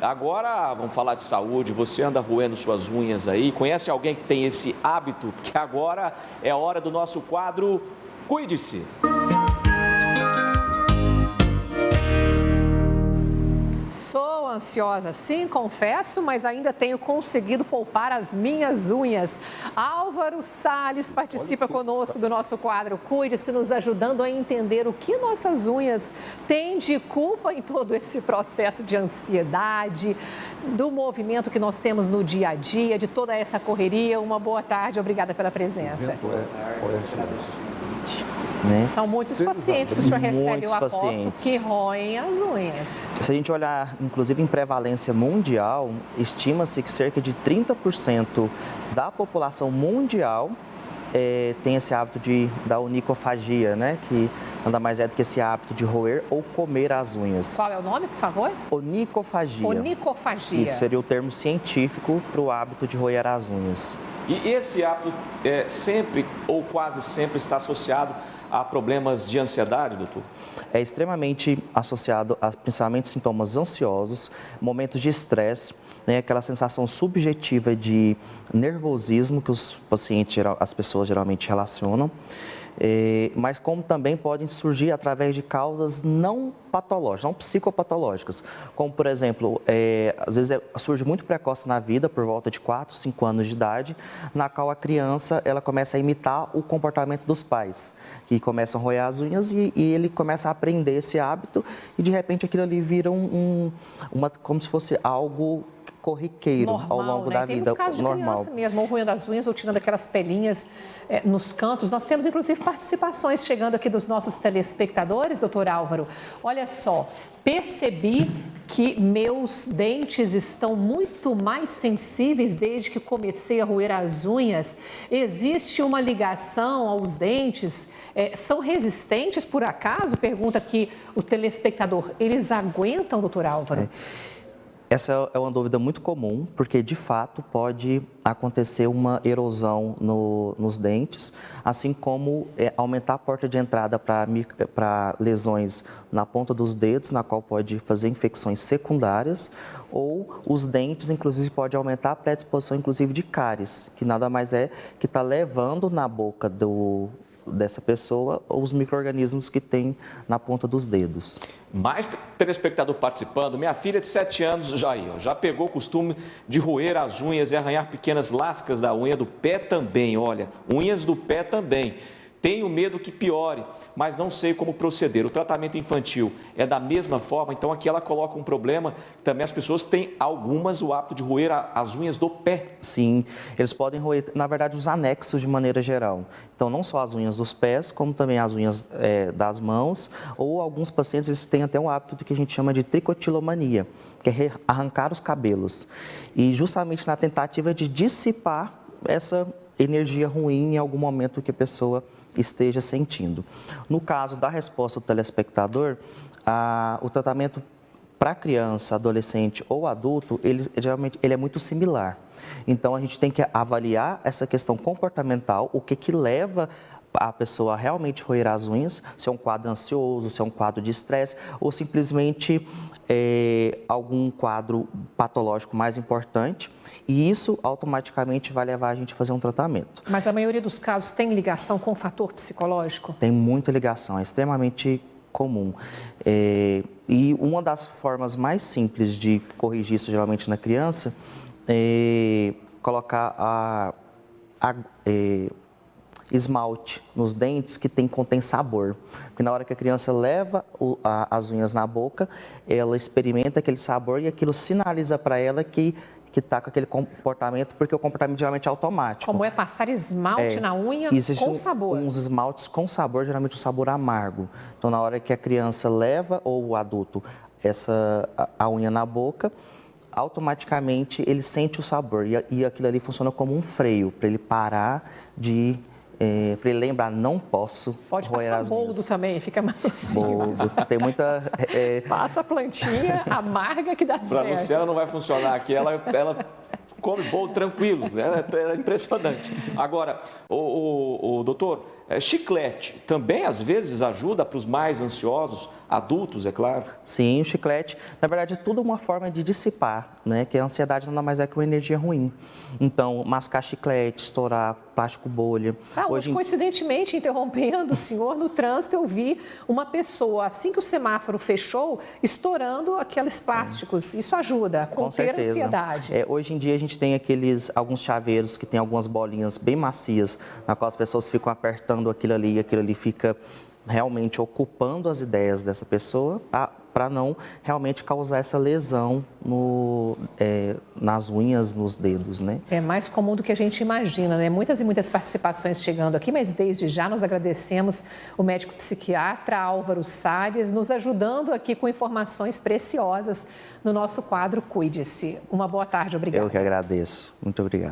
Agora vamos falar de saúde. Você anda roendo suas unhas aí? Conhece alguém que tem esse hábito? Porque agora é a hora do nosso quadro Cuide-se. Sou ansiosa, sim, confesso, mas ainda tenho conseguido poupar as minhas unhas. Álvaro Salles participa conosco do nosso quadro Cuide-se, nos ajudando a entender o que nossas unhas têm de culpa em todo esse processo de ansiedade, do movimento que nós temos no dia a dia, de toda essa correria. Uma boa tarde, obrigada pela presença. Né? São muitos pacientes que o senhor recebe, eu aposto, pacientes que roem as unhas. Se a gente olhar, inclusive, em prevalência mundial, estima-se que cerca de 30% da população mundial tem esse hábito da onicofagia, né? Que nada mais é do que esse hábito de roer ou comer as unhas. Qual é o nome, por favor? Onicofagia. Onicofagia. Isso seria o termo científico para o hábito de roer as unhas. E esse hábito sempre ou quase sempre está associado a problemas de ansiedade, doutor? É extremamente associado a principalmente sintomas ansiosos, momentos de estresse, né, aquela sensação subjetiva de nervosismo que os pacientes, as pessoas geralmente relacionam, mas como também podem surgir através de causas não patológicas, não psicopatológicas, como por exemplo, às vezes surge muito precoce na vida, por volta de 4, 5 anos de idade, na qual a criança ela começa a imitar o comportamento dos pais, que começam a roer as unhas e ele começa a aprender esse hábito e de repente aquilo ali vira como se fosse algo corriqueiro normal, ao longo da Tem vida, muito caso de normal. Criança mesmo, ou roendo as unhas ou tirando aquelas pelinhas nos cantos. Nós temos, inclusive, participações chegando aqui dos nossos telespectadores, doutor Álvaro. Olha só, percebi que meus dentes estão muito mais sensíveis desde que comecei a roer as unhas. Existe uma ligação aos dentes? São resistentes, por acaso? Pergunta aqui o telespectador. Eles aguentam, doutor Álvaro? Essa é uma dúvida muito comum, porque de fato pode acontecer uma erosão nos dentes, assim como aumentar a porta de entrada para lesões na ponta dos dedos, na qual pode fazer infecções secundárias, ou os dentes, inclusive, pode aumentar a predisposição, inclusive, de cáries, que nada mais é que está levando na boca dessa pessoa os micro-organismos que tem na ponta dos dedos. Mais telespectador participando. Minha filha de 7 anos já pegou o costume de roer as unhas e arranhar pequenas lascas da unha do pé também. Olha, unhas do pé também. Tenho medo que piore, mas não sei como proceder. O tratamento infantil é da mesma forma, então aqui ela coloca um problema. Também as pessoas têm algumas o hábito de roer as unhas do pé. Sim, eles podem roer, na verdade, os anexos de maneira geral. Então, não só as unhas dos pés, como também as unhas das mãos, ou alguns pacientes eles têm até um hábito do que a gente chama de tricotilomania, que é arrancar os cabelos. E justamente na tentativa de dissipar essa energia ruim em algum momento que a pessoa esteja sentindo. No caso da resposta do telespectador, o tratamento para criança, adolescente ou adulto, geralmente ele é muito similar. Então, a gente tem que avaliar essa questão comportamental, o que leva a pessoa a realmente roer as unhas, se é um quadro ansioso, se é um quadro de estresse ou simplesmente algum quadro patológico mais importante, e isso automaticamente vai levar a gente a fazer um tratamento. Mas a maioria dos casos tem ligação com o fator psicológico? Tem muita ligação, é extremamente comum. E uma das formas mais simples de corrigir isso, geralmente na criança, é colocar esmalte nos dentes que contém sabor. Porque na hora que a criança leva as unhas na boca, ela experimenta aquele sabor e aquilo sinaliza para ela que está com aquele comportamento, porque o comportamento geralmente é automático. Como é passar esmalte na unha com sabor? Uns esmaltes com sabor, geralmente um sabor amargo. Então, na hora que a criança leva, ou o adulto, a unha na boca, automaticamente ele sente o sabor. E aquilo ali funciona como um freio, para ele parar para ele lembrar, não posso Pode roer passar as boldo unhas. também, fica mais assim. Boldo, tem muita... Passa a plantinha amarga que dá certo. Para a Luciana não vai funcionar aqui, ela come boldo tranquilo, ela é impressionante. Agora, doutor, Chiclete também às vezes ajuda para os mais ansiosos, adultos, é claro? Sim, o chiclete, na verdade, é tudo uma forma de dissipar, né? Que a ansiedade nada mais é que uma energia ruim. Então, mascar chiclete, estourar plástico bolha. Hoje, coincidentemente, interrompendo o senhor, no trânsito eu vi uma pessoa, assim que o semáforo fechou, estourando aqueles plásticos. Isso ajuda a conter a ansiedade. Hoje em dia a gente tem alguns chaveiros que tem algumas bolinhas bem macias, na qual as pessoas ficam apertando aquilo ali e aquilo ali fica realmente ocupando as ideias dessa pessoa para não realmente causar essa lesão nas unhas, nos dedos, né? É mais comum do que a gente imagina, né? Muitas e muitas participações chegando aqui, mas desde já nós agradecemos o médico psiquiatra Álvaro Salles, nos ajudando aqui com informações preciosas no nosso quadro Cuide-se. Uma boa tarde, obrigada. Eu que agradeço. Muito obrigado.